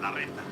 la reta.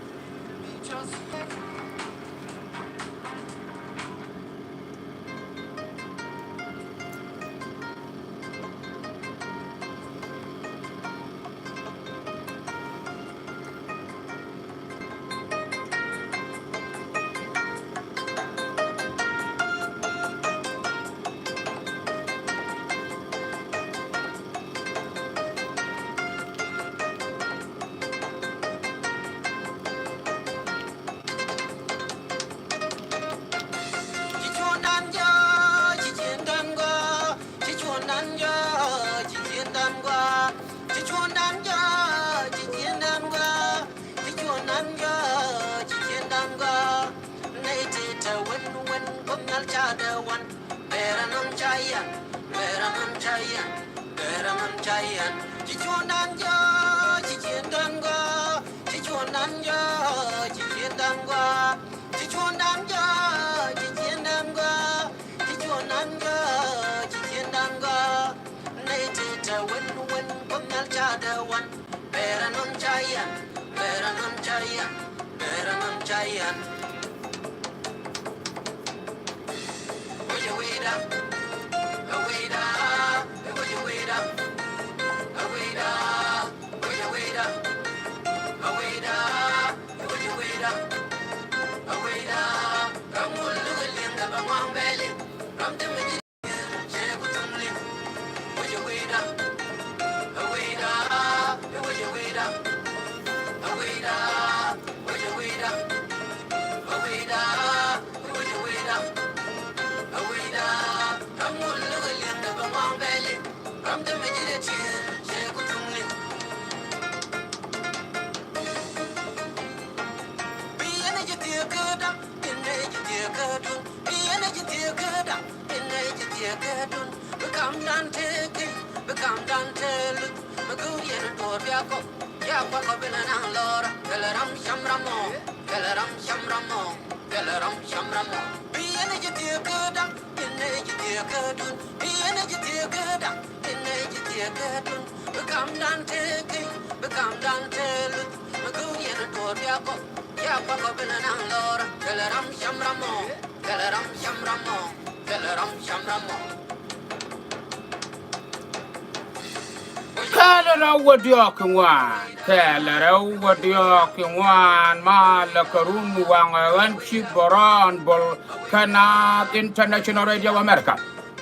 Kala wadio kwan, kala wadio kwan, ma la karun wang boran bol kana International Radio America.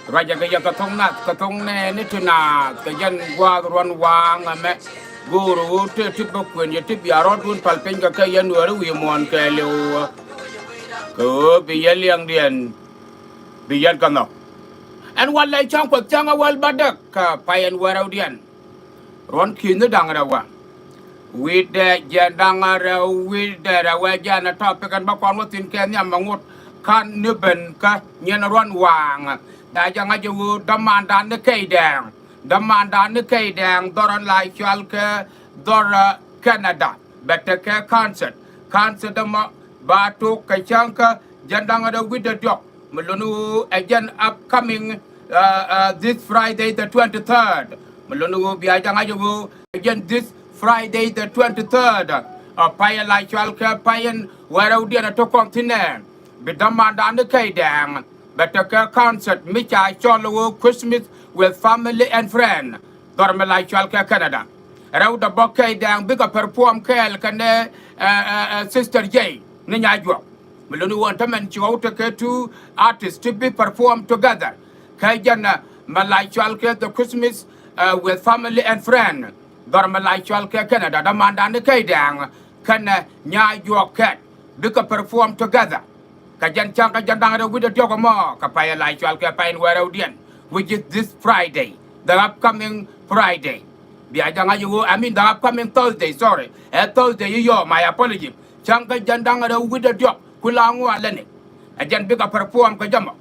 Raja gaya katong ne nituna kajan gwa ron wang me guru te tipe kwen ye tipe yarot un palpenga kayan waru yemon kalo ko biyal yang dian biyal kano. And what like chang kwat chang awal badak ka payan warau dian. Ron kini dangarawa. With the jandangara with the wajana topic and bakwan watin Kenya mangut kan niben ka nyen ron wang. Da janga ju damandan de kaidang. Damandan de kaidang doran lai chalke dora Canada. Better ke concert. Concert dama batu kacangka jandangara with the dog. Melunu again upcoming this Friday the 23rd. Melunu biajang aja again this Friday the 23rd. Payan like chalke payan warau dia na to continent. Bidamanda the kaidang. Better concert Micha Cholo Christmas with family and friend. Dorme like chalke Canada. Rau the bokay dang bigger perform kel kane Sister J. Ninyajwa. Melunu want to mention how to get two artists to be performed together. Kajana Malay chalke the Christmas with family and friend. Dorme like chalke Canada. Damanda the kaidang kana nyajwa cat. Bigger perform together. Kajan chang kajan dang with the Jogamo, Kapaya like Kapayan Warodian, which is this Friday, the upcoming Friday. I mean the upcoming Thursday, sorry. Thursday, my apology. Chang kajan dang with the job, Kulangu Aleni. A jan bigger perform Kajama.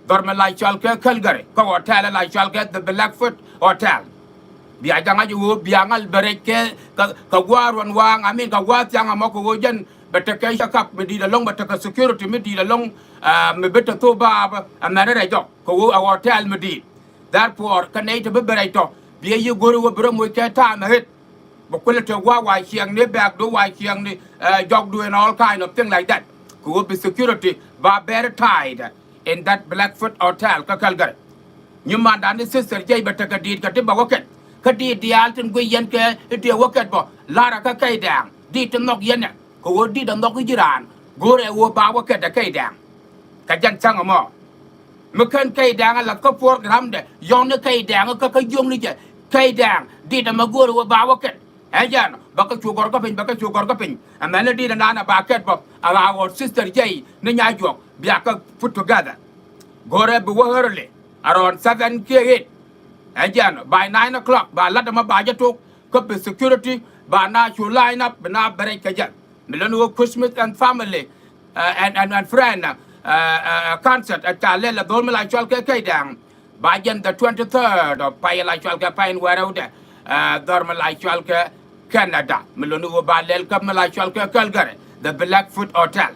Dorma like Calgary, Ko Hotel like the Blackfoot Hotel. Biajanga Biangal Bereke, Kawar Wang, I mean Kawat Yang Amoko. But the case up me did along, but the security me did along, me better to Bab, and Marina Jock, who our tell me did. Therefore, can I to be better? Be you go to a broom with care time ahead. Because to why chiang ni back do why chiang ni jog doing all kind of thing like that. Could be security but better tied in that Blackfoot Hotel ka Calgary. You man and sister jay but ka deed ka timba waket. Ka deed di altin gwe yen ke di waket bo. Lara ka kay dang. Di to nok yen. Ko di da nok jiran. Gore wo ba waket da kay dang. Ka jan sang mo. Mekan kay dang la ka por gram de. Yon ne kay dang ka yung ni je. Kay dang di da magore wo ba waket. Ayan, baka chugor ka pin. A melody and Nana Baket Bob, our sister Jay, Nina Jok, Biaka put together. Gore be early, around 7 k. Ayan, by 9 o'clock, by Latama Bajato, copy security, by now you line up, but now break again. Milano Christmas and family and friend concert at Talela Dolmala Chalka down. By the 23rd of Payala Chalka Pine, where out there, Dormala Chalka. Canada, Melonu Balel Kamalachal Calgary, the Blackfoot Hotel.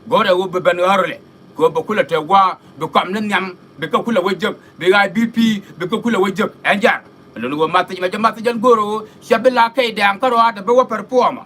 Go to Uber Ben early. Go Bokula Tewa, become Niam, Bekakula Wajak, Big IBP, Bekakula Wajak, and Jan. Melonu Matajan Guru, Shabila K. Dankara, the Bowa performer.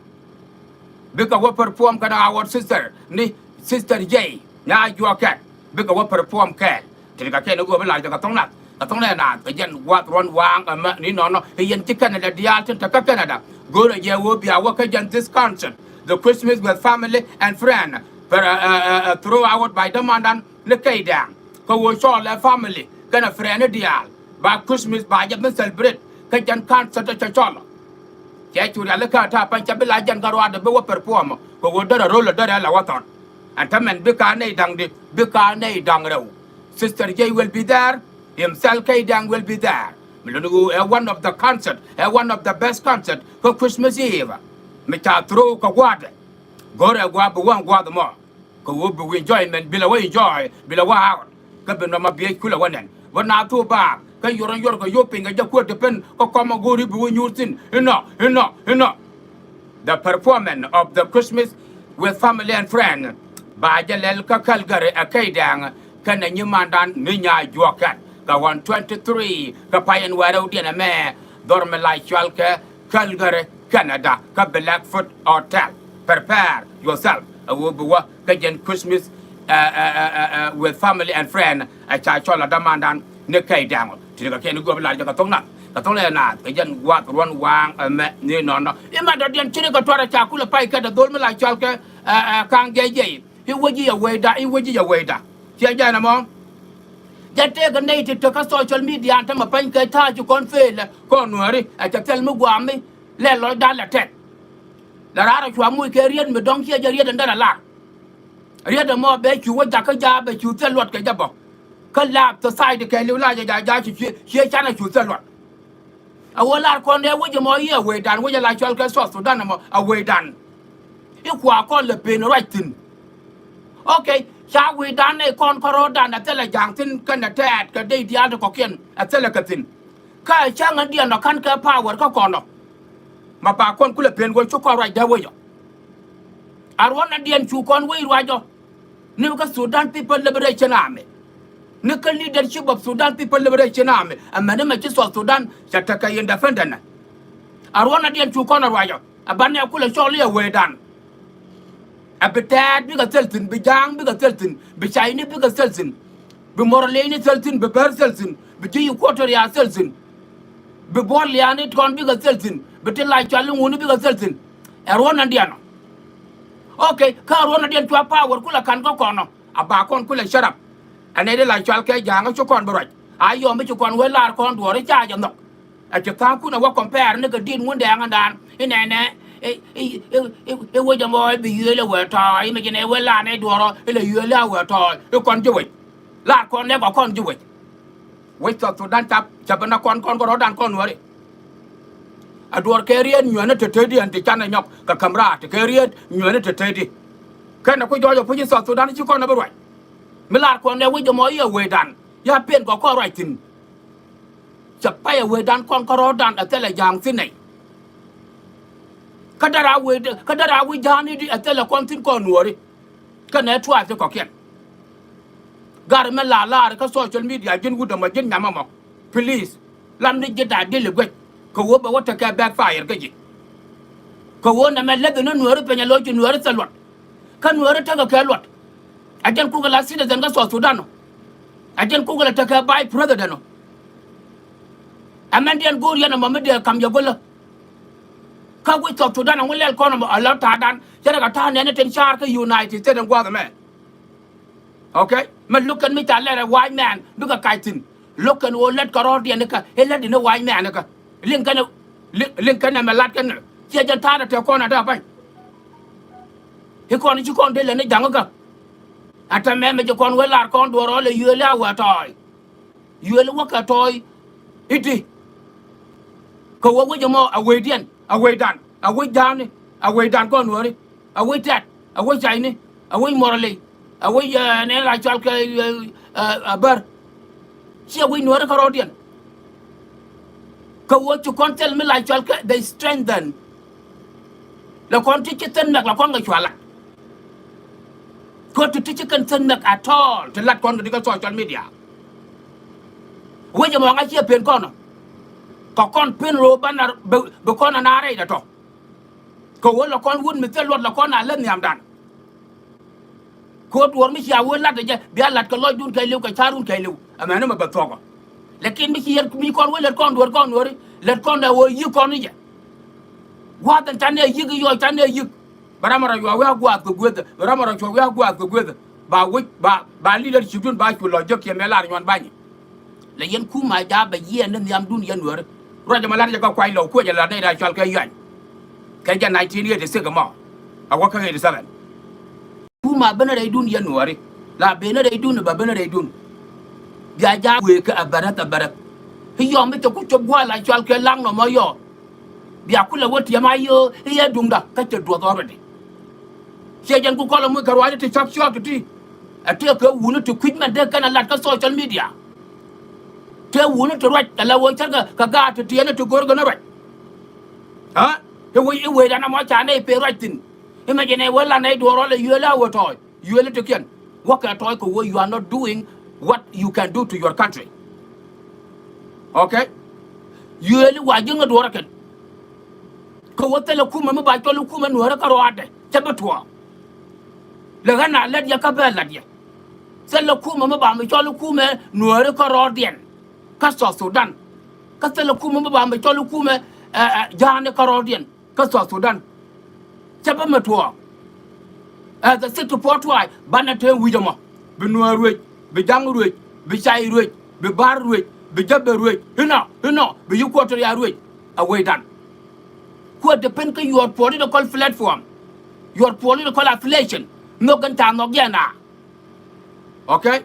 Bika perform can our sister, ni sister J. Now you are cat. Bika perform cat. Take a can go like the Katonat. Katonat, again, what one wang, a Nino, a yen chicken at the Alton to Canada. Go to your will be a work against this concert. The Christmas with family and friend. Throughout by the mandan, the K down. Go with all their family. Can a friend a deal. By Christmas by the celebrate. Kajan concert at Chacholo. Yet you look at up and Chabila Jangarwa the Boa performer. Go with the roller the Lawaton. And Taman Bikane Dang the Bikane Dangro. Sister J will be there. Himself K Dang will be there. One of the concert, one of the best concert for Christmas Eve. Mita throw ka water. Go to Guabu one water more. Go will enjoyment, below enjoy, below out. Kabinama be cooler one. But now too bad. Can you run your yoping and your quote depend or come and go when you sin? The performance of the Christmas with family and friend by Jalel Calgary, a Kaydang, can a new mandan, Nina Jokat. Ka 123 ka payan waro di na me dorme la chalka Calgary Canada ka Blackfoot Hotel. Prepare yourself awobuwa ka jen Christmas with family and friend a cha chola damandan ne kay dango ti ka ken go la ka tongna ka jen wat ron wang me ni no ima do den ti ka tora cha kula pai ka da dorme la chalka kan geje I woji ya weda ti ja na mo. Just take a native to social media and a pine guitar you can't fail. Conway, I can tell Muguami, let Lord Dalla Tech. The Rara Chuamu carried me don't hear your and a lot. Read the more bet you would a job, but you tell what Kajabo. Collapse the side the Kalula, she channel you tell what. I will not con there with your more year way done, with your like your sauce to Dynamo away done. You call the pain right thing. Okay. Shall we done a conqueror done a telejantin can attack a day the other coquin a telecatin. Kai Chang and Diana can't get power cocono. Mapa con could pen what you call right there way. I want a dean to conway rider. Nuka Sudan People Liberation Army. Nickel leadership of Sudan People Liberation Army and Madame of Sudan Shataka in the Fendana. I want a dean to corner rider. A banner could have surely away done. A betad bigger seltin, be young bigger seltin, be shiny bigger seltin, be moralini seltin, be bear seltin, be you quarter ya seltin, be borliani ton bigger seltin, but like Chalun bigger seltin, a one and diana. Okay, car one again to a power cooler can go corner, a back on cooler shut up. And they like Chalka young at your corn, I you make you con well our con to a charge and knock. At your town couldn't walk compare, nigga did one day and down in an it was a more be you were toy, imagine a well and a door, you were toy, you can't do it. Lark never can't do it. Wait till to that tap, Jabana con and conway. A door carrier, you are not a 30 and the channel knock, the camera, the carrier, you are not a 30. Can I put your position so that you can't never right? Millark on there with the more year way done. You have paid go call writing. Sapaya way done conqueror done a telegram thinny. Kadara we done it a telecontin conway. Can I try to cock it? Garmela la social media, didn't would have Yamama. Police, Lamni get that deliberate. Go over what a backfire, get it. ko wona me le no nuore penya lo ju nuore salwat ka nuore ta ka lot ajan ku la citizen ga so Sudan no ajan ku la ta ka by president no amandian gor yana mamade kam ya gola ka we so Sudan no le ko no ala ta dan jara ka ta ne ten char ka United States and gwa me okay man look at me ta le white man look at kaitin look at let ka ro dia ne ka e let ne white man ne ka lin kan me lat kan che jan ta da te ko na da pai he ko ni ko de le ne jang ka ata me je kon we lar kon do ro le yele wa toy yele wa ka toy iti ko wo wo mo away dan away dan kon wori away tat away chai ni away morale away ne la chal ka bar si away no ka ro dian ko wo chu kon tel me la chal ka they strengthen la kon ti ten mek la kon ga chwala ko to ti kan ten mek at all to lat kon ga social media wo mo nga chi pen kon ko kon pen ro banar be kon na re da to ko wo la kon wun mi tel lot la kon na len yam dan ko duor mi ya wo lat de bi lat ko loy dun kay lew ka charun kay lew amana ma ba to ko lekin mi ci yer mi kon wo lat kon duor lat kon da wo yi kon ni wa dan tan ne yi yo tan ne yi baramara yo wa gwa ko gweda baramara yo wa gwa ko gweda ba leadership dun ba ko lo jok ye melar nyon bañi le yen ku ma ja ba yen ne yam dun yen wor roja malar ja ko kwai lo ko ja la dai da chal kay yan kay ja 19 years se ga mo awa ka ngi 7 ku ma bana dai dun yen wori la be na dai dun ba bana dai dun ja ja we ka abarat hi yo me to ku to gwa la chal kay lang no mo yo bia ku la woti ma yo ye dung da ka te do do de se jan ku ko la mu ka wa te chap shot ti ate ka wunu to quit man de kana lat ka social media te wunu to right la wo char ka ga to ti ne to gor ga na right ha e we da na mo cha ne pe right tin imagine wala na do ro le yo la wo to yo le to ken what ka to ko you are not doing what you can do to your country okay yo le wa jinga do ra ken ko wote le kuma ba to le kuma no ra ka ro ade te batwa le gana le ya ka ba la dia se le kuma ba me to le kuma no ra ka ro dien ka so Sudan ka se le kuma ba me to le kuma jane ka ro dien ka so Sudan te ba matwa the city portway bana te wijama be no ruej be jang ruej be chai ruej be bar ruej be jabbe ruej hino be yu ko to ya ruej away dan who depend on your political platform, your political affiliation. No can tell no gana. Okay?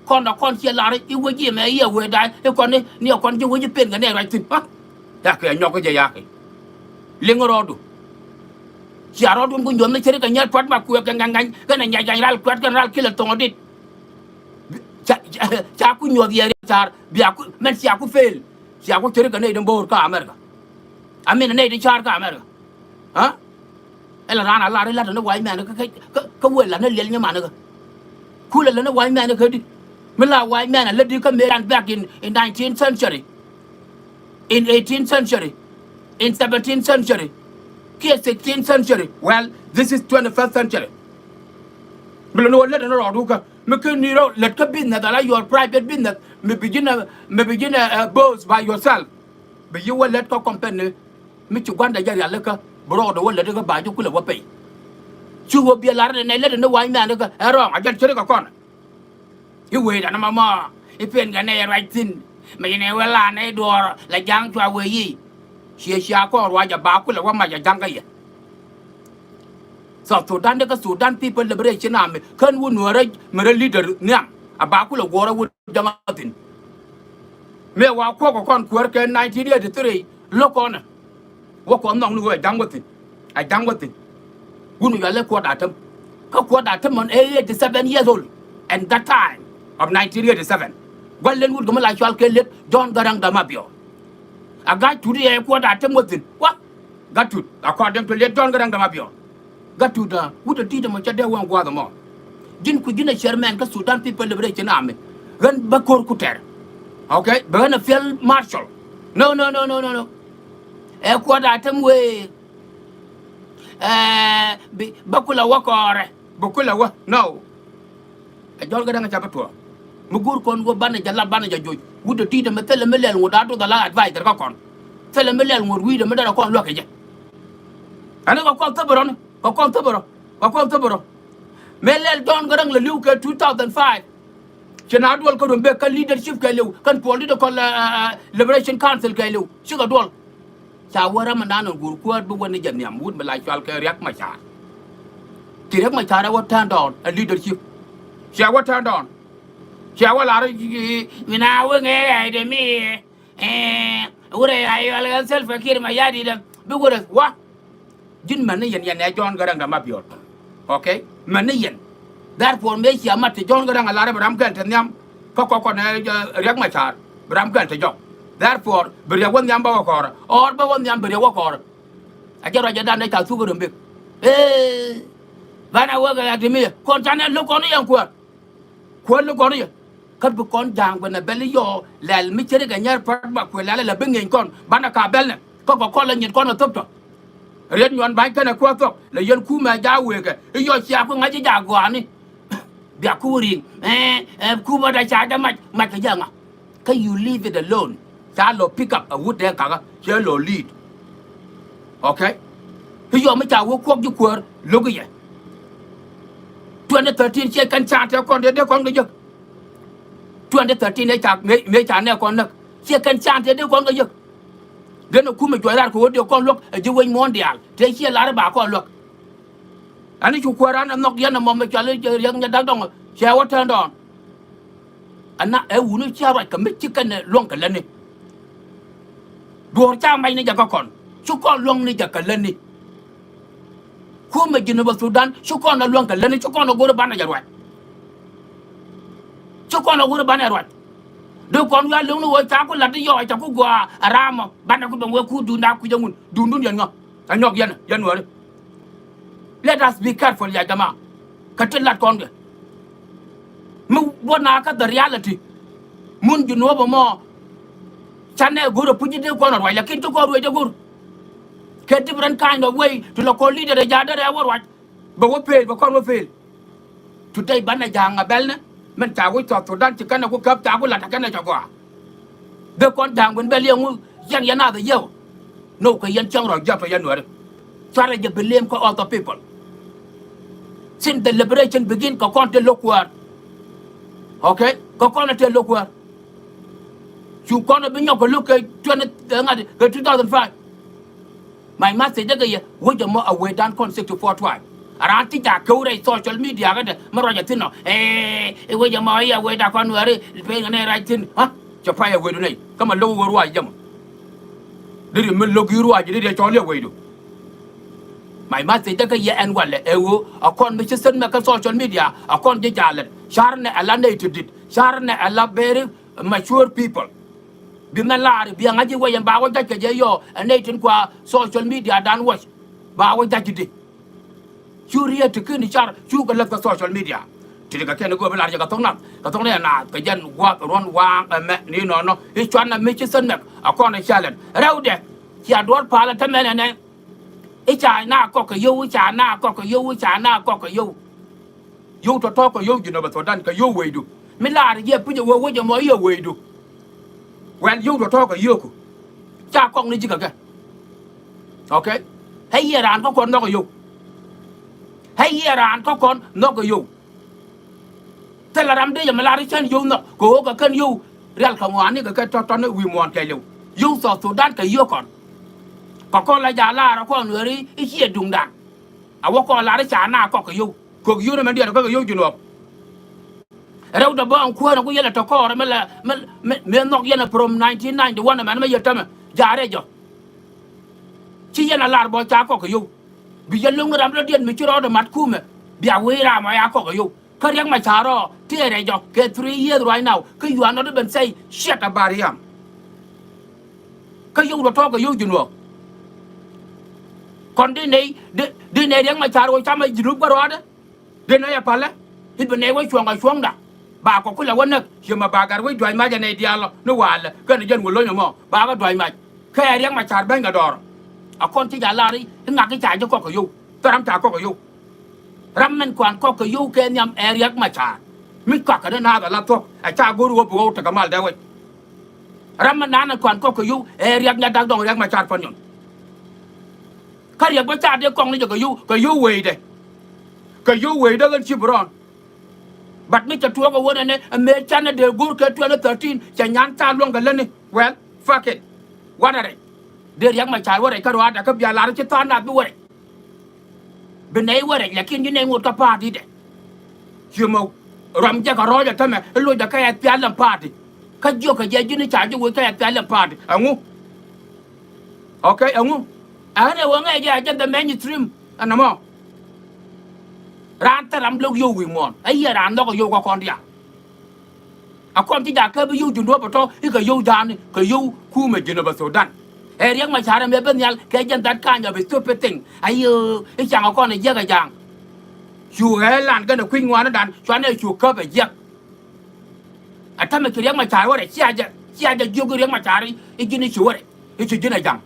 Kon here lari, you will give me a year where die, you can near con you with your pin and right thing. Yaki and Yoko Yaki. Lingorodu. Sharodun kun yon the cherry and yet what my quick and gang, and Yagal Quack and I'll kill a tongue. Chaku knew the area, Biaku, Mensiaku fail. Shaku Cherry and board car America. I mean, a native char camera. Huh? Elana Larry let a white man come well and a little man. Cooler than a white man could. Mila white man and let you come back in 19th century, in 18th century, in 17th century, 16th century. Well, this is 21st century. But no let her Ruka. McKinney let a business that your private business may begin a boast by yourself. But you will let go company. Michu Gwanda Jaya Leka, broad the one let go by you could have pay. You will be a lot and I let no white man wrong. I just check a corner. You wait and mamma, if you ain't gonna right thing, may never land a door like young to away ye. She is Shako or Waja Bakula, one my younger. So Sudan People Liberation Army, can would know leader Nam, a Bakula water would Jamatin. Me walk on Quirk in 1983, look on. Walk on long way, done with it. I done with it. Wouldn't you let quad atom? Quad atom on 87 years old. And that time of 1987. Well, then would come like you kill it, John Garang Damabio. A guy today, quad atom with it. What? Got to, according to let John Garang Damabio. Got to the would a teacher much there won't go more. Didn't could a chairman, because Sudan People Liberation Army. Run Bakor Kuter. Okay, burn a field marshal. No. A quad atom way. bakula wakore bakula wa no a jol gadanga chabato mugur kon go bana jalla bana joj wudo tida metele melel ngoda to dala advisor ka kon tele melel ngor wi de medara kon loke je ana ko kon taboro ko kon taboro melel don gadang le liu ke 2005 chena dol ko be kan leadership ka lew kan politi ko liberation council ka lew siga dol sa wara manana gur ko bu woni jamiam wud bala chal ke yak ma cha ti yak ma cha wa tan don a leadership cha wa tan don cha wa la mina wa nge ai de mi ure ai wala self fakir ma yadi dem bu wora wa jin man yen yen jon garang da mabiot okay man yen therefore me chi amat jon garang ala ram kan tanyam ko ne yak ma cha ram kan te jok therefore beri wan nyam ba ko or ba wan nyam beri wa ko a jara jadan ne ka su ko rumbe bana wa ga dimi kon tane lu ko ni yan ko lu ko ni kat bu kon jang bana beli yo lel mi chere ga nyar pat ba ko lale la bengen kon bana ka bel ne ko la nyin kon to to red nyon ba kana ko to le yen ku ma ja we ga yo sia ko ngaji ja go ani bia ku ring ku ba da cha da ma ka janga can you leave it alone cha lo pick up a wood den ka cha lo lead okay yo ma cha wo ko ju ko lo ga ye 2013 che kan cha te kon de kon ga 2013 ne cha me cha ne kon nak che kan cha te de kon ga ye den ku me joy rar ko de kon lok je wen mondial te che la ba kon lok ani chu ko ran nok yan mo me cha le yang nya dang dong che wa tan don ana e wunu cha ra ka me chi kan long ka lani do cha mai ne ja ka kon chu kon long ne ja ka lani ku me jinu ba Sudan chu kon na long ka lani chu kon na go ba na ja wa chu kon na go ba na wa do kon ya long no wa cha ko la de yo cha ko go aramo ba na ko be ku du na ku jangun du yan nga anyok yan wa let us be careful ya jama ka telat kon ge mu bona ka the reality mun jinu ba mo chane go ro puji de kon wa la kin to go ro de go ke different kind of way to the call leader ja da wa wa ba wo fail ba kon wo fail today bana janga belna men ta wo to Sudan ti kana ko kap ta ko la ta kana ta ko de kon dang ben be liang yan yana the yo no ka yan chang ro ja pa yan wa try to blame ko all the people since the liberation begin ko kon te lokwar okay ko kon te lokwar chu kon be nyoko look 2005 my message ga ye wo je mo away dan kon 64 twice aran ti ja ko re social media ga de maro ja tin no wo je mo ya we da kon wari pe ngane ra tin ha cha pa ya we do nei kama lo wo wa jam de me lo gi ruwa ji de cho le we do my message ga ye en wala ewo akon mi ci sen me ka social media akon je jalet charne ala native dit charne ala very mature people bimna laari bi ngaji wayen ba wo jake je yo native kwa social media dan watch ba wo jake di churiya to kini char chu ga la social media ti ga ken go bela ga tong ne na ka jan wa ron wa me ni no i chwana mi ci sen me akon chalet rewde ci ador pala tamene ne cha na ko ka yo cha na ko ka yo cha na ko ka yo to ko yo jino ba Sudan ka yo we du mi la ye pu je wo je mo yo we du when yo to ka yo ku cha ko ni ji ka okay hay ye ran ko kon no ko yo hay ye ran ko kon no ko yo te la ram de ya ma la ri chen yo no ko ka kan yo real ka ngani ka to no wi mon ka yo so Sudan ka yo kon ko la ja la ra ko nuri i chi dung dan a wo ko la ra cha na ko yo ne me dia ko yo juno rew da ba an ko na ko yela to ko me la me nok yena from 1991 man me yetama jare jo chi yena lar bo cha ko yo bi yen lu ram la dien mi chi ro da mat ku me bi a we ra ma ya ko yo ka riang ma cha ro ti re jo ke 3 years right now ka you are not even say shit about him ka yo to ko yo juno kon di ne yang ma charo chama jiru barwada de no ya pala hit ne wa chuang da ba ko kula wona yema ba gar we dwai ma ja ne dialo no wala ka ne jen wo lo mo ba ga dwai ma ka yang ma char ben ga dor a kon ti ja la ri nga ki cha jo ko yo taram ta ko yu ram men kwan ko yu ke nyam area ma cha mi ko ka na ga la to a cha guru wo bo ta kamal da we ram na na kwan ko yu area nya dag dong yak ma cha pon yon ka yak ma cha de kong ni ko yu we de ka yu we da gan chi bron but me chatua go wona ne me chana de gur ke 2013 cha nyan ta long ga lene well fuck it what are de yak ma cha wore ka ro da ka bia la chi ta na du wore bên ấy wore lakin ni ne ngot ka party de chumo ram ja ka ro ja ta me lo da ka ya pya lam party ka jo ka je ni cha jo we ka ya pya lam party angu okay angu ane wa ngai ja the mainstream anamo ran ta ram lo yo wi mon ai ya ran no ko yo ko kon dia a kon ti da ka bi yo ju no to i ka yo dan ka yo ku me jina ba Sudan e riang ma chara me ben yal ke jan dat ka nya be stupid thing ai yo i chang a kon ne ye ga jang chu he lan ga ne kwin wa na dan chwa ne chu ka be ye a ta me ki riang ma chara wa re chia ja yo ga riang ma chara i jini chu wa re i chu jina jang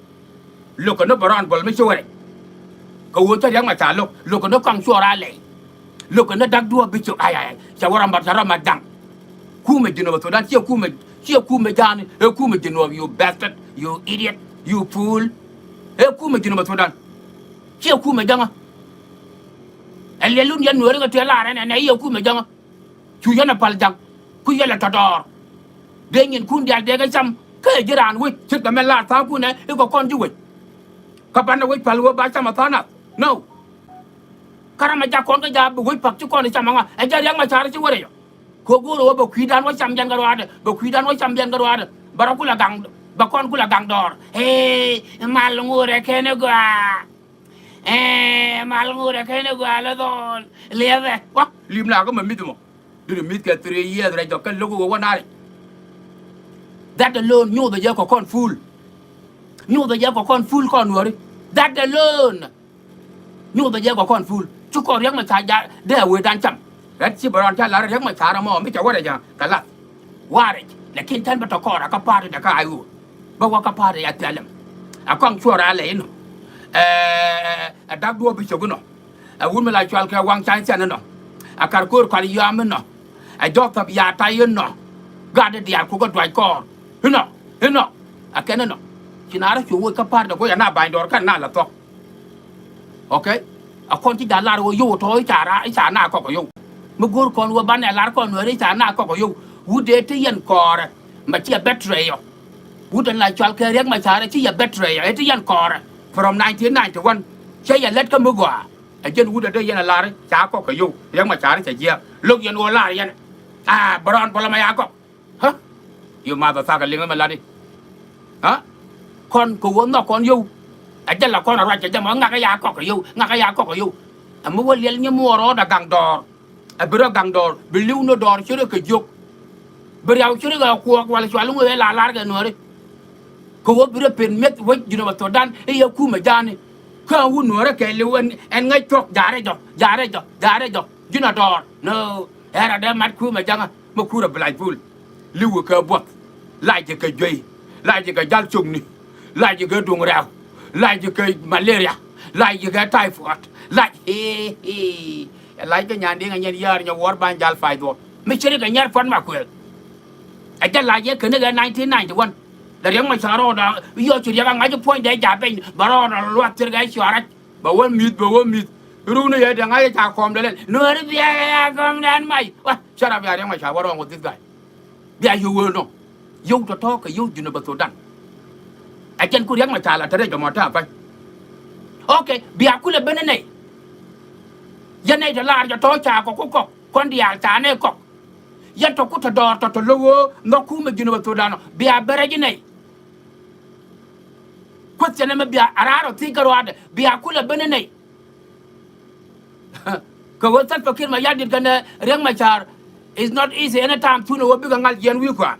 lo ko no baran bol me chu wa re ka wo ta riang ma chara lo ko no kang chu ra le look at that do a bit of ay Chawaram Ramadan. Kume Genova Sudan, Kume Jan, Kume Genova, you bastard, you idiot, you fool. Kume Genova Sudan. Kume Janga. And Lelunian wearing a telar and a Kume Janga. Chuyana Paljang, Kuyala Tador. Then in Kundia, there is some Kajiran with Chip the Mela Tapuna, you go conduit. Kapana with Palua by Samatana. No. Karamaja kon ka ja bu pak chu kon ni chamanga e ja yang ma char chu wore yo ko go ro bo kwidan wa cham jan garwade bo kwidan wa cham jan garwade barakula gang ba kon kula gang dor he mal ngure kene gwa mal ngure kene gwa la don leve wa lim la ko ma mit mo de mit ka 3 years ra jo kan logo wa na that alone nyu the ko kon fool nyu the ko kon fool kon wore that alone nyu the ko kon fool chú con riêng mà xài giá để ở đàn chậm rất chỉ bảo anh là riêng mà xài ra mò mấy cháu đây nha cả là qua đấy là khi thân bắt đầu có là các ba thì đã cái ai u bao qua các ba thì ăn lắm à con chua ra lấy nó đáp đua bị chụp nó uống mà lại cho cái quăng trái chân nó cả cô còn yam nó giọt tập ya tay nó gạt đi à cô có đoài con nó cái nó chỉ nói chú các ba được có nhà bài đó cái nào là to ok a kon ti da lar wo yo to chara i chana ko yo mu gor kon wo ban lar kon wo ri chana ko yo wu de te yen kor ma ti betray yo wu den la chal ke rek ma chara ti ya betray yo te yen kor from 1991 che ya let ka mu gwa a jen wu de yen lar cha ko yo rek ma chara che ya lok yen wo lar yen bron bola ma ya ko ha yo ma ta ka linga ma la di ha kon ko wo no kon yo a jen la kon ra che ja ma nga ka ya ko yo a mu wo lel nya mo ro da gang dor a bro gang dor bi liu no dor chure ke jok bi yaw chure ga ko wala chwalu we la lar ga no re ko wo bi pen met wo jino ba to dan e ya ku ma jani ka wu no re ke liu en ngai tok jare jo jino dor no era de mat ku ma janga mo ku ra blai pul liu ka bot lai je ke joi lai je ka jal chung ni lai je ka dung rao lai je ka malaria lai je ka typhoid lai lai cái nhà đi ngay nhà giờ nhà war ban jal phải rồi mấy chơi cái nhà phân mà quên ai ta lai cái này cái 1991 là riêng mà sao đó giờ chỉ riêng ngay cái point để trả bên bảo là loạt chơi cái xóa đấy bảo quân mít ru này để ngay trả com đấy lên nửa đi bia com đàn mày sao là bia riêng mà sao bảo một this guy bia you no you to talk you you know about Sudan ai chân cô riêng mà trả là thế đấy cho mà trả phải ok bia cô là bên này dân này là cho tôi chả có con đi chả này có dân tôi cũng thật đỏ thật lâu nó cũng mới ghi vào tôi đó bia bere gì này quất cho nên mà bia araro thì cái rồi bia cũng là bên này cái vấn đề fakir mà yadit cái này riêng mà chả is not easy anytime tu nó bị ngal dân quý quá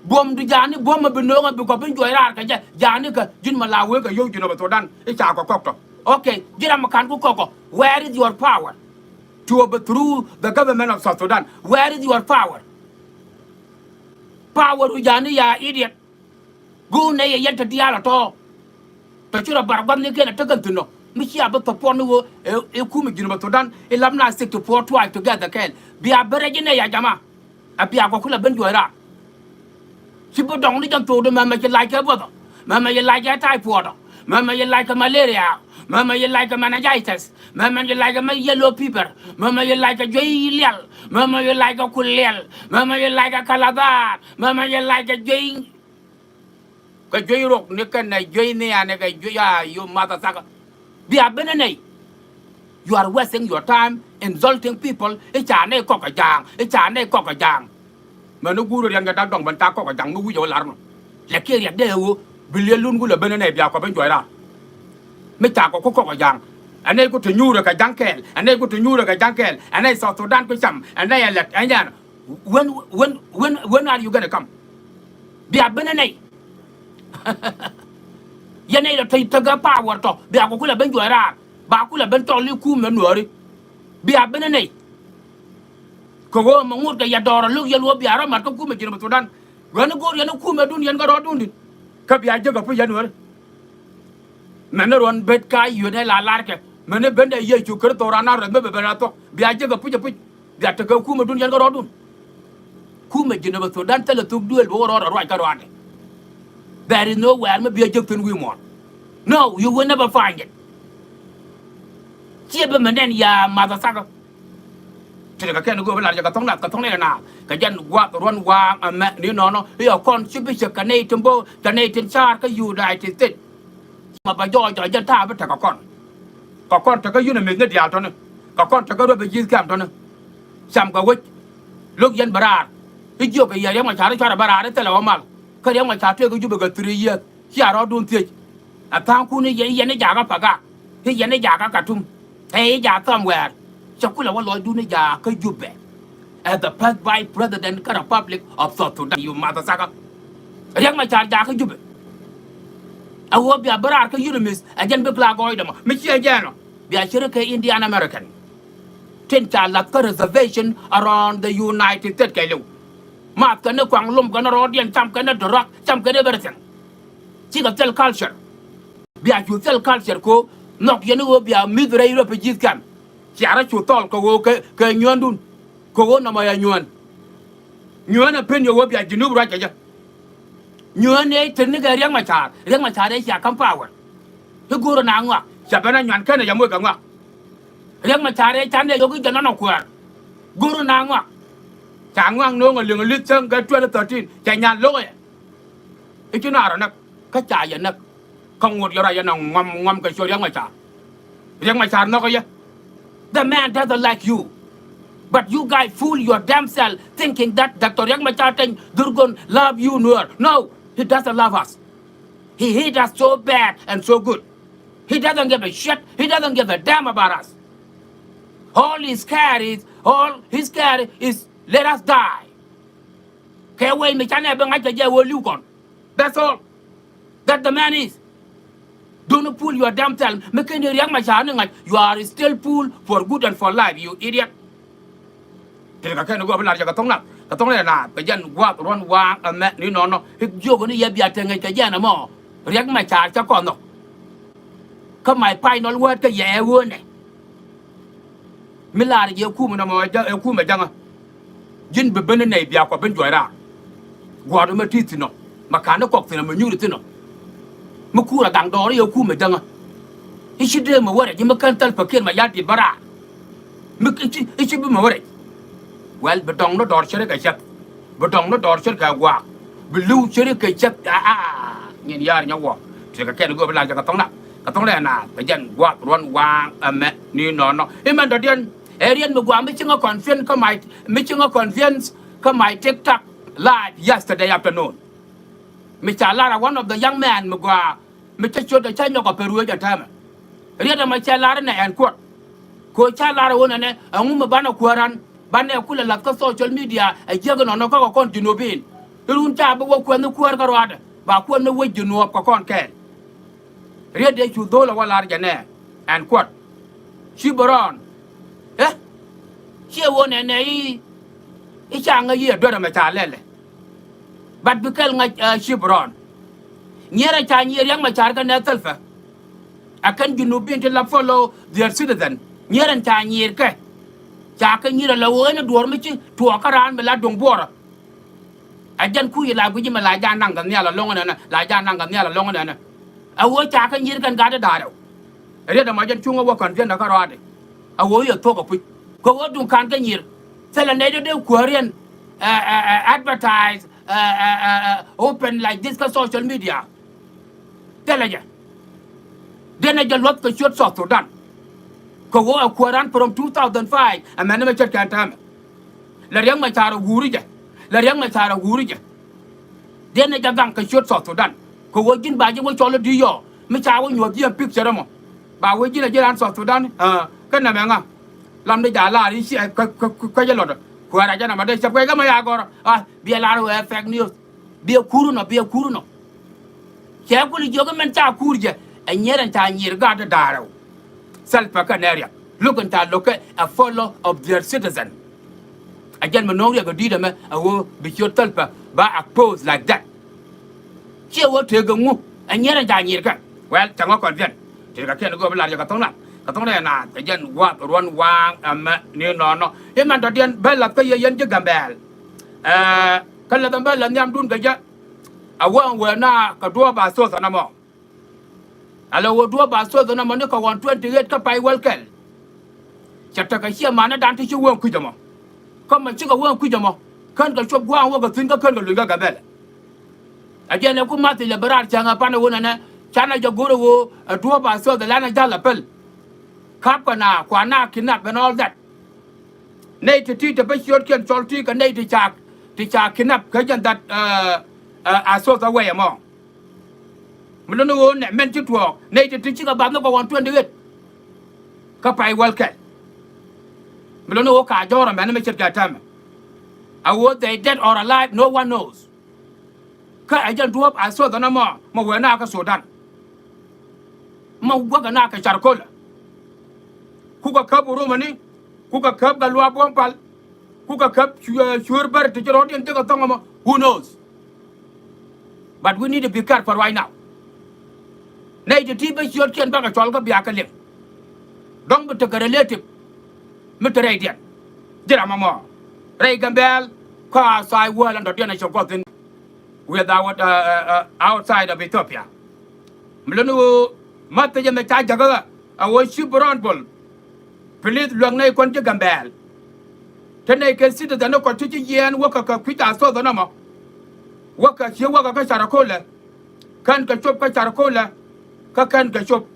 bom đi jani bom mà bên nó bị có bên chuối ra cái jani cái jin mà lao cái yêu ghi vào tôi đó cái chả có cọc okay, jira makan ku koko. Where is your power to overthrow the government of South Sudan? Where is your power? Power ujani ya idiot. Gu ne ye yenta diala to. To chura barabam ni kena tagan tuno. mi chia ba to pon wo e ku mi jinu to dan e lam na stick to pour twice together kel bi a bere jine ya jama a bi a ko kula ben joira si bo dong ni jan to do ma ke like bo do ma ye like typhoid ma ye like malaria ma ye like meningitis ma ye like yellow fever ma ye like joy lial ma ye like kulel ma ye like kalada ma ye like joy ka joy rok ni kan na joy ni ane ka joy ya you mother saka bi a benene you are wasting your time insulting people e cha ne ko ka jang e cha ne ko ka jang mà nó gu rồi đang đang đồng bên ta có cái dáng nó gu vô lắm là kia riết đều billion luôn gu là bên này bây có bên chỗ đó mấy cha có cái dáng anh ấy có thể nhu được cái dáng kẹt anh ấy có thể nhu được cái dáng kẹt anh ấy South Sudan có chậm anh ấy là anh ấy when are you gonna come bây bên này giờ này là thấy cái power to bây có là bên chỗ đó bà cũng là bên to liu cu mà nửa đi bây bên này ko mo ngut ka ya doro lu ya lu biara mat ko kuma jino Sudan gona gor ya no kuma dun yan garo dun din ka biya jaga fu yanwar mena ron bet ka yune la lar ke mena bende ye chu kar to rana re be bena to biya jaga fu biya ta ka kuma dun yan garo dun kuma jino Sudan tele tuk duel bo ro ro ka ro ande there is nowhere me biya jek tun wi mon no you will never find it chiebe menen ya madasaka thì cái nó gọi là cái thông này là cái dân qua run qua mẹ nếu nó bây con chỉ biết cái này trong bộ cái này trên xa cái United States mà bây giờ cho dân ta biết có con thì cái United States điều thôi nè có con thì cái đôi bên dưới cảm thôi nè xem cái lúc dân bara cái chỗ cái gì mà trả cho là bara đấy là mà cái gì mà trả cho cái chỗ cái 3 years trả đó đun tiền à thằng cu này vậy này giá cái phải cái gì này giá cái cả thùng thế giá somewhere Chakula wa loy dune ja ka jube as the first vice president ka Republic of South Sudan you mother saka riang ma char ja ka jube awo bia barar ka unimis ajan be kla goy dama mi ci jano bia chere ka Indian American ten cha la ka reservation around the United States ka lu ma ka ne kwang lum ka na rodian cham ka na drug cham ka ne bersen ci ka tel culture bia ju tel culture ko nok yene wo bia midre Europe jiskan chả chủ tol có cái nhuận đun có nó mà nhuận là bên nhiều bây giờ nu ra chứ nhuận này trên cái riêng mà chả đấy chả không phải cái guru nào ngọc chả bên nhuận cái này giống cái ngọc riêng mà chả đấy chả này có cái chân nó nọc quạt guru nào ngọc chả ngoan nó người lười lướt chân cái chuyện đó tin chả nhàn lỗi cái chuyện nào đó cái chả vậy nè không một cái này nó ngâm cái số riêng mà chả nó cái gì. The man doesn't like you. But you guys fool your damn self thinking that Dr. Riek Machar Durgun love you more. No, he doesn't love us. He hates us so bad and so good. He doesn't give a shit. He doesn't give a damn about us. All he's scared is let us die. That's all. That the man is. Don't pull your damn self. You are still fool for good and for life, you idiot. Thì cái nó gọi là cái tông này là cái dân qua run qua mẹ nếu nó vô cái này bây giờ cái dân nó mò riêng mà trả cho con nó không mày bay nó quên cái dễ quên này mình là cái khu mà nó mà cái khu mà chăng dân bên này bây giờ bên chỗ ra qua đó mà thi thì nó mà cả nó cọc thì nó mới nhu được thì nó mà khu là đằng đó cái khu mà chăng cái chuyện đấy mà vậy nhưng mà cần tân phải kiện mà giá trị bara mà cái chuyện mà vậy well bedong nó đọt chơi cái chất bedong nó đọt chơi cái quạt blue chơi cái chất nhìn ra nhau quạt thì cái nó gọi là cái tông này là cái dân quạt run quang mẹ ni nó em mà đầu tiên mà quạt mấy chương conference có mày mấy chương conference có mày TikTok live yesterday afternoon mấy trả là one of the young man mà quạt mấy chơi cho để chơi nhau có Peru ở time riêng mà chơi là này anh quạt cô chơi là one này ông mà bán ở quạt bane kula la ka social media e jego no ko kon junubin run ta ba ko no ko ka roada ba ko no we junub ko kon ke rede chu dola wala jane and quote shiboron che wona ne I changa ye do ma cha lele bat bikel nga shiboron nyera cha nyeri yang ma char ka ne telfa akan junubin to la follow their citizen nyeran ta nyir ke cha ka nyira la wona dor mi ci to karan me la dong bora ajan ku yi la bu ji ma la ja nang gan ya la long na la ja nang gan ya la long na a wo cha ka nyir kan ga da da re da ma jan chunga wo kan na ka rade a wo yo to ko pu ko wo dun kan ka nyir sala ne de korean advertise open like this ka social media teleja dena ja lot ka shot South Sudan ko wo a Quran from 2005 a man ma chat kan tam la yang ma tara guri ja la yang ma tara guri ja dena ja gang ka shot South Sudan ko wo jin ba je wo cholo di yo mi cha wo nyot yen picture mo ba wo jin ja ran South Sudan ka na ma nga lam de ja la ri si ka ja lot ko ara ja na ma de chap ka ma ya gor bi la ro fake news bi kuru no che ko li joga men ta kurje a nyeran ta nyir ga da daro Salva Canaria. Look at a follow of their citizen. Again, Manoria go did a wo be your tulpa by a pose like that. She will take a move and yet a Janirka. Well, Tango then. Take a can go like a Katona. Katona, again, what one wang near no. Him and the Bella Kaya Yanja Gambel. Kaladambella Nyam Dunga. A one were now Kadua Sosa no more. Alo wo do ba so na mo ne ko 128 ka pai welkel chata ka hia mana dan ti wo ku jamo ko ma chi ko wo ku jamo kan ka chop gwa wo ka tin ka kan ka lu ga bel aje ne ku ma ti le barar changa pa na wona na chana jo goro wo do ba so da lana jala pel kap ka na kwa na kinap and all that nei ti te ba short ken chol ti ka nei ti cha kinap ka jan that a so the way mo mình nói nè men chích thuốc này thì chỉ có bán nó còn 28 các phải welcome mình nói cả cho rồi mình mới chết cả trăm were they dead or alive no one knows cái ai dân thuốc số đó mà vừa na cái Sudan mà vừa cái na cái charcoal ku ka khab Romani ku ka khab galwa bompal ku ka khab shurbar to jero den te ka tonga who knows but we need to be careful right now nay de ti ba short ken ba ka chol ka bia ka lem dong bu te relative mitre dia jira mama ray gambel ka sai wala ndo dia na chokotin without outside of Ethiopia mlenu matte je me cha jaga a wo shibron bol please luang nay kon je gambel tene ke sita da no ko ti yen wo ka kwita so da na ma wo ka che wo ka charakola kan ka chop ka charakola ka kan ka chop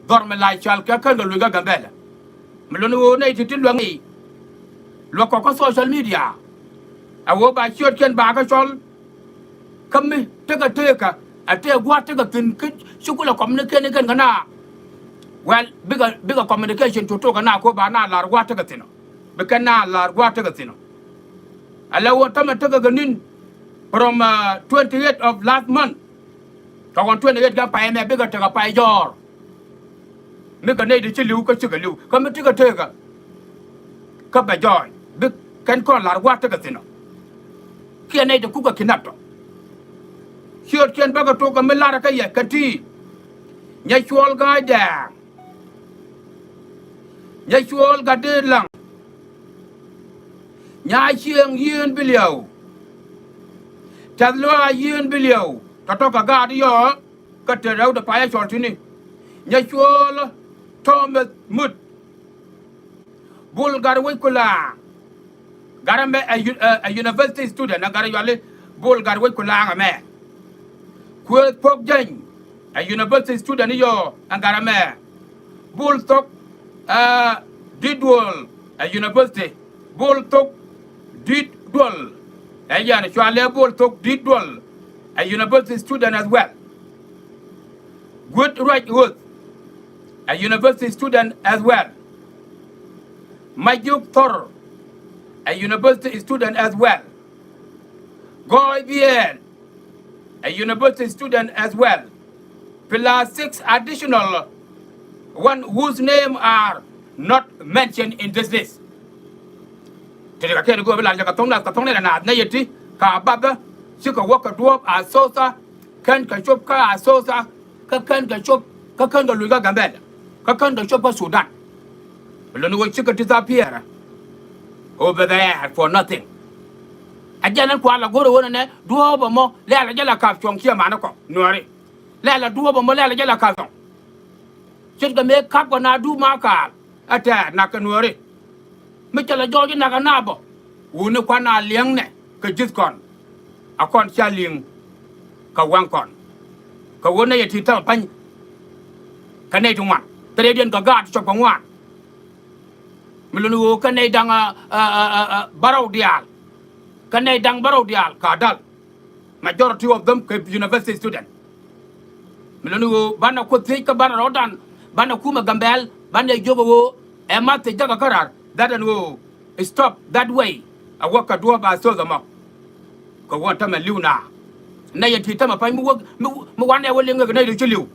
dorme lai chal ka kan lu ga gambel mlenu nay ti luang ni lo ko social media a wo ba chot ken ba ka chol kami teka ate gwa teka tin kit shukula communication kan kana well bigger communication to kana ko ba na lar gwa teka tino be na lar gwa teka tino ala wo tama teka ganin from 28th of last month ka 28 ga pa me bigger teka pa jor me ka nei de chilu ka chiga liu ka me teka ka ba joy big kan ko lar gwa teka tino kia nei de ku ka kinapto short ken baga to ka melara ka ya kati nya chwol ga da nya chwol ga de lang nya chieng yin biliao tadlo yin biliao to ka ga di yo ka te rau da pa ya short ni nya chwol Thomas Mut Bulgar wikula garame a university student na gara yale Bulgar wikula ngame Kwel Pok Jeng, a university student yo angarame. Bull Tok Didwal, a university. Bull Tok Didwal. Ayan, Chwale Bull Tok Didwal, a university student as well. Good Right Wood, a university student as well. Majuk Thor, a university student as well. Goy Bien, a university student as well, plus 6 additional one whose name are not mentioned in this list. Today, I can't go like a tongue and a naiti, Kababa, Sika Walker Dwarf, Asosa, Kan Kachopka, Asosa, Kan Kachop, ka kan ga luga Gambia ka kan da shopa Sudan lo no chika disappear over there for nothing ajana ko ala goro wona ne duo ba mo le ala jala ka chong kia mana ko nori le ala duo ba mo le ala jala ka chong chit ga me kap ko na du ma ka ata na ka nori me chala jogi na ka na bo woni kwa na liang ne ka jit kon akon cha ling ka wang kon ka wona yeti ta pan ka nei tungwan tere dien ka ga chok ko ngwan milunu ka nei dang barau dial ka nei dang barau dial ka dal majority of them ka university student milunu bana ko thi ka bana rodan bana kuma Gambel bana jobo wo e mate jaga karar that and wo stop that way a waka do ba so zama ko wata ma liuna na yati ta ma pa mu wan e wolle nga na do chiliu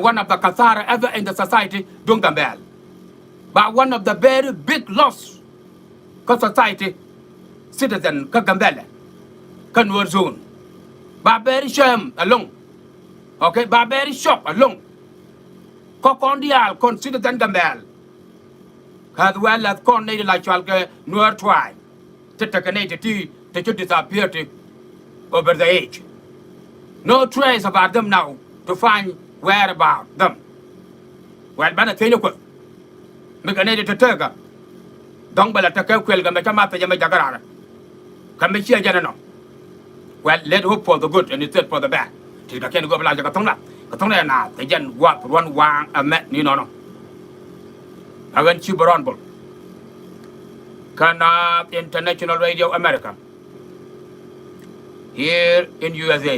one of the Qatar ever in the society don't Gambel but one of the very big loss ka society citizen ka Gambel kan war zone ba very shame along okay ba very shock along ko kondial kon citizen Gambel as well as kon ne la chal ke nuer try to take an to disappear over the age no trace about them now to find where about them well bana tele ko me gane de tega dong bala ta ka kwel ga me chama pe jama jagara ka me chia jana no well let hope for the good and instead for the bad ti da ken go bala ka tong na na te jan wa ron wang a met ni no agan chi boron bol kana International Radio America here in USA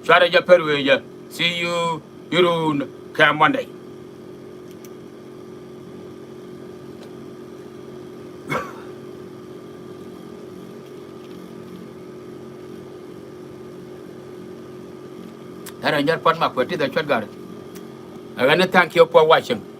shara ja perwe ja see you Irun come Monday. Tara njar pat ma kweti da chot gar. Agane thank you for watching.